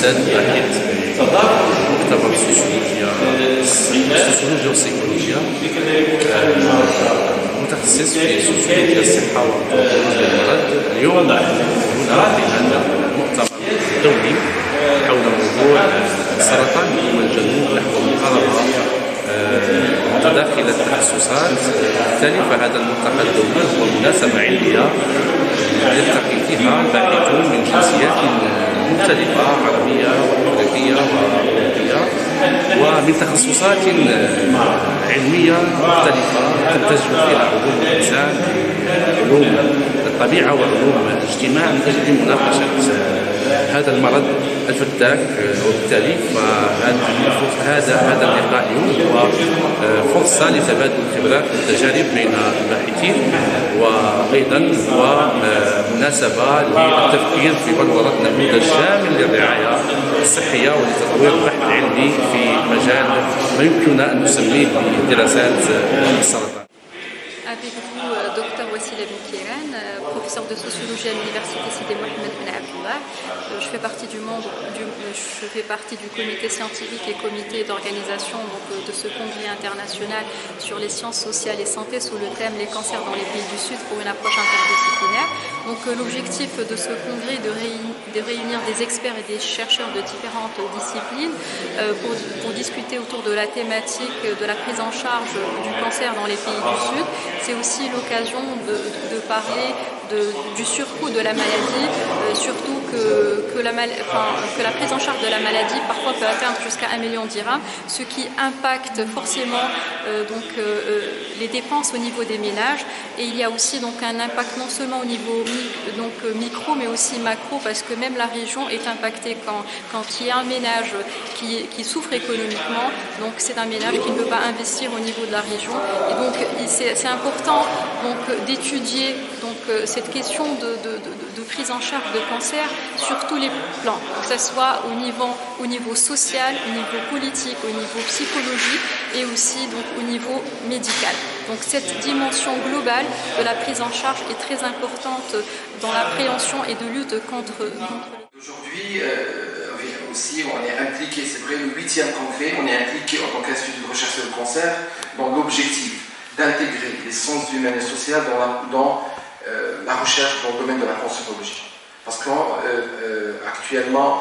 إنسان باحث مختبر سوسيولوجيا وسيكولوجيا، متخصص في سوسيولوجيا الصحة وأنثروبولوجيا المرض. اليوم هنا في هذا المؤتمر الدولي حول موضوع السرطان والجنون نحو مقاربة متداخل التخصصات. بالتالي فهذا الملتقى الدولي هو مناسبة علمية يلتقي فيها الباحثون من جنسيات مختلفة، عربية وأفريقية وأوروبية، ومن تخصصات علمية مختلفة تنتج فيها علوم الإنسان، علوم الطبيعة وعلوم الاجتماع، من أجل مناقشة هذا المرض الفتاك. وبالتالي هذا اللقاء اليوم هو فرصة لتبادل الخبرات والتجارب بين الباحثين، وأيضا هو مناسبة للتفكير في بلورة نموذج شامل للرعاية الصحية ولتطوير البحث العلمي في مجال ما يمكننا أن نسميه بدراسات السرطان. Avec vous, Dr Wassila Benkiran, professeur de sociologie à l'université Sidi Mohamed Ben Abdullah. Je fais partie du comité scientifique et comité d'organisation de ce congrès international sur les sciences sociales et santé sous le thème les cancers dans les pays du Sud pour une approche interdisciplinaire. Donc l'objectif de ce congrès est de réunir des experts et des chercheurs de différentes disciplines pour discuter autour de la thématique de la prise en charge du cancer dans les pays du Sud. C'est aussi l'occasion de parler du surcoût de la maladie, surtout que la prise en charge de la maladie parfois peut atteindre jusqu'à 1 million dirhams, ce qui impacte forcément les dépenses au niveau des ménages. Et il y a aussi donc un impact non seulement au niveau micro mais aussi macro, parce que même la région est impactée quand il y a un ménage qui souffre économiquement. Donc c'est un ménage qui ne peut pas investir au niveau de la région. Et donc c'est important d'étudier cette question de prise en charge de cancer sur tous les plans, que ce soit au niveau social, au niveau politique, au niveau psychologique et aussi au niveau médical. Donc cette dimension globale de la prise en charge est très importante dans la prévention et de lutte contre... Aujourd'hui, aussi, on est impliqué, c'est vrai, le 8e congrès, on est impliqué en tant qu'institut de recherche sur le cancer dans l'objectif d'intégrer les sciences humaines et sociales dans la recherche dans le domaine de la cancérologie. Parce qu'actuellement,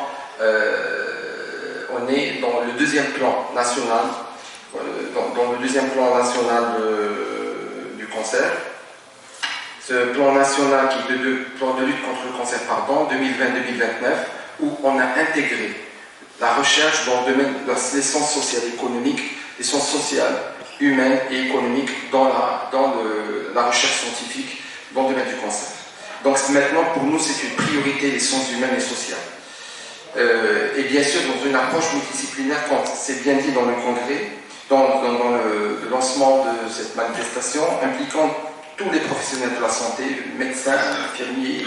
on est dans le deuxième plan national, du cancer. Ce plan national qui est de plan de lutte contre le cancer, 2020-2029, où on a intégré la recherche dans le domaine des sciences sociales et économiques, les sciences sociales, humaines et économiques dans la recherche scientifique dans le domaine du cancer. Donc maintenant, pour nous, c'est une priorité, les sciences humaines et sociales. Et bien sûr, dans une approche multidisciplinaire, quand c'est bien dit dans le congrès, dans le lancement de cette manifestation, impliquant tous les professionnels de la santé, médecins, infirmiers,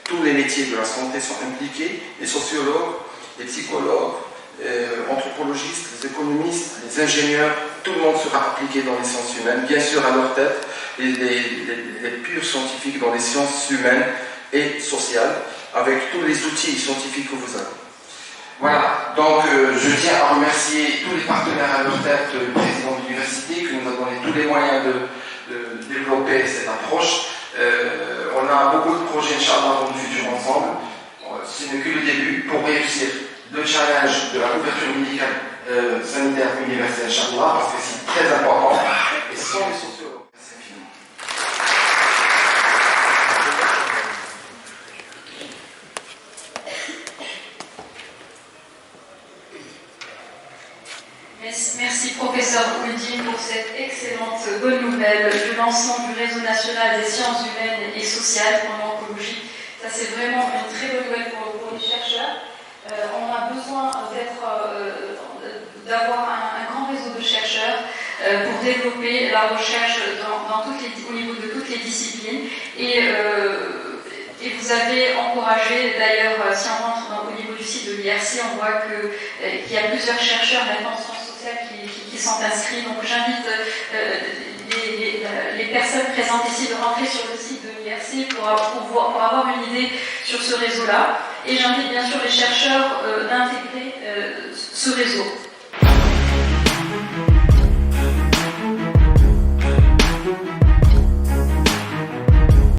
tous les métiers de la santé sont impliqués, les sociologues, les psychologues, anthropologistes, les économistes, les ingénieurs, tout le monde sera impliqué dans les sciences humaines, bien sûr à leur tête, les purs scientifiques dans les sciences humaines et sociales, avec tous les outils scientifiques que vous avez. Voilà, donc je tiens à remercier tous les partenaires à leur tête, le président de l'université, qui nous a donné tous les moyens de développer cette approche. On a beaucoup de projets, Inch'Allah, dans le futur ensemble. Ce n'est que le début pour réussir le challenge de la couverture médicale sanitaire universelle, Inch'Allah, parce que c'est très important. Et sans les sociologues, c'est fini. Merci professeur Ouldine pour cette excellente bonne nouvelle du lancement du réseau national des sciences humaines et sociales en oncologie. Ça c'est vraiment une très bonne nouvelle pour les chercheurs. On a besoin d'avoir un grand réseau de chercheurs pour développer la recherche au niveau de toutes les disciplines. Et vous avez encouragé, d'ailleurs, si on rentre au niveau du site de l'IRC, on voit qu'il y a plusieurs chercheurs maintenant en sciences sociales qui sont inscrits. Donc j'invite les personnes présentes ici de rentrer sur le site de l'IRC pour avoir une idée sur ce réseau-là. et j'invite bien sûr les chercheurs d'intégrer ce réseau.